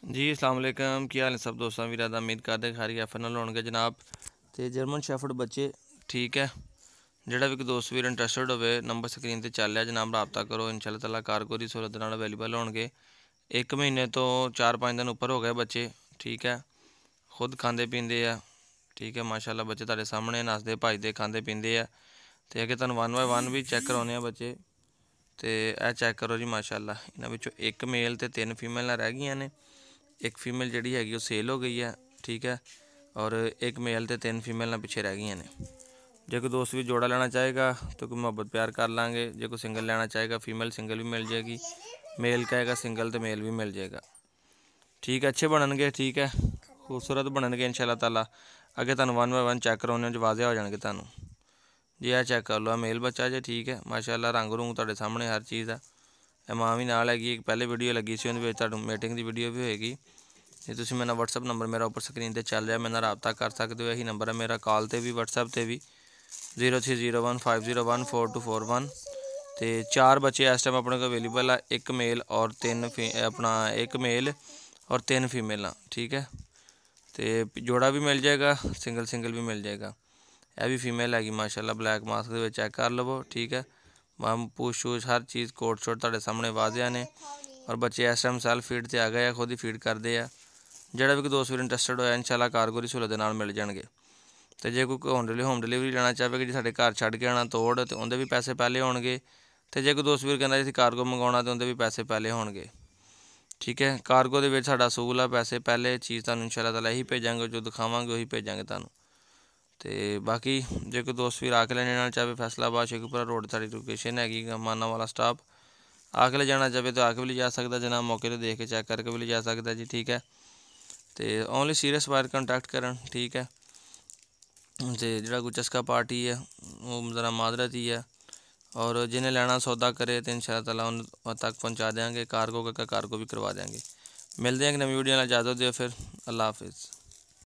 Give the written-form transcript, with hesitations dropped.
जी अस्सलाम वालेकुम, की हाल है सब दोस्तों वीर दा उम्मीद करते खैर आफियत होणगे जनाब। तो जर्मन शैफर्ड बच्चे ठीक है, जोड़ा भी कोई दोस्त वीर इंटरस्टड हो नंबर स्क्रीन पर चल रहा जनाब, रबता करो। इंशाअल्लाह ताला कारगोरी सहूलत नाल अवेलेबल होणगे। 1 महीने तो 4-5 दिन उपर हो गए बच्चे, ठीक है। खुद खाते पींदे आ, ठीक है। माशाअल्लाह बच्चे तुहाडे सामने नसदे भजदे खाते पींदे आ। तो अगर तुहानूं 1 बाय 1 भी चैक करवाने बच्चे, तो यह चैक करो जी माशाअल्लाह। इन्हां विचों 1 मेल तो 3 फीमेल रह गई ने। एक फीमेल जी हैगी वो सेल हो गई है, ठीक है। और 1 मेल तो 3 फीमेल पिछे रह गई ने। जो कोई दोस्त भी जोड़ा लेना चाहेगा तो कोई मुहब्बत प्यार कर लाँगे। जो कोई सिंगल लेना चाहेगा फीमेल सिंगल भी मिल जाएगी, मेल कहेगा सिंगल तो मेल भी मिल जाएगा, ठीक है। अच्छे बननगे, ठीक है, खूबसूरत बननगे इंशाअल्लाह ताला। अगर तुहानूं 1 बाय 1 चैक करवाने जो वाज़े हो जाएंगे तुहानूं। जी यह चैक कर लो, मेल बच्चा जे, ठीक है। माशाअल्लाह रंग रूंग तुहाडे सामने हर चीज़ है। माँ भी नाल हैगी, एक पहले वीडियो लगी सी उहदे विच तुहानूं मीटिंग की वीडियो भी होएगी। जी तुसीं मेरा WhatsApp नंबर मेरा उपर स्क्रीन पर चल रहा, मेरे नाल रबता कर सकते हो। यही नंबर है मेरा, कॉल पर भी WhatsApp पर भी 0301501424 तो 4 बच्चे इस टाइम अपने को अवेलेबल है। 1 मेल और 3 अपना 1 मेल और 3 फीमेल, ठीक है। तो जोड़ा भी मिल जाएगा, सिंगल सिंगल भी मिल जाएगा। यह भी फीमेल हैगी माशाअल्लाह, ब्लैक मास्क के चैक कर लवो, ठीक है। पूछ शूछ हर चीज़ कोट शोट तुहाडे सामने वाजिया ने। और बच्चे इस टाइम सैल्फ फीड से आ गए, खुद ही फीड करते हैं। जोड़ा भी कोई दोस्त भी इंटरस्टड होया इंशाअल्लाह कारगोरी सहूलत नाल मिल जाएंगे। तो जो कोई होम डिलीवरी लेना चाहे कि जी साडे घर छड्ड के आना तोड़, तो उनके भी पैसे पहले होणगे। तो जो कोई दोस्त वीर कहना जी कारगो मंगवाउणा तो उनके भी पैसे पहले होणगे, ठीक है। कारगो दे विच साडा असूल है, पैसे पहले चीज़ तुहानूं इंशाअल्लाह ताला यही भेजांगे, जो दिखावांगे वही भेजांगे तुहानूं। तो बाकी जो कोई दोस्त वीर आके लेने चाहे फैसलाबाद शेखुपुरा रोड साडी लोकेशन हैगी, माना वाला स्टाप। आके ले जाना चाहे तो आके भी ले जा सकता जनाब, मौके पर देख के चैक करके भी ले जा सकता जी, ठीक है। तो ओनली सीरियस बायर कंटैक्ट करन, ठीक है। तो जोड़ा कोई चस्का पार्टी है वो ज़रा माजरत ही है। और जिन्हें लेना सौदा करे तो इंशाअल्लाह ताला उन तक पहुँचा देंगे। कारगो का कारगो भी करवा देंगे। मिलते हैं एक नवी वीडियो, इजाज़त दो फिर, अल्लाह हाफिज़।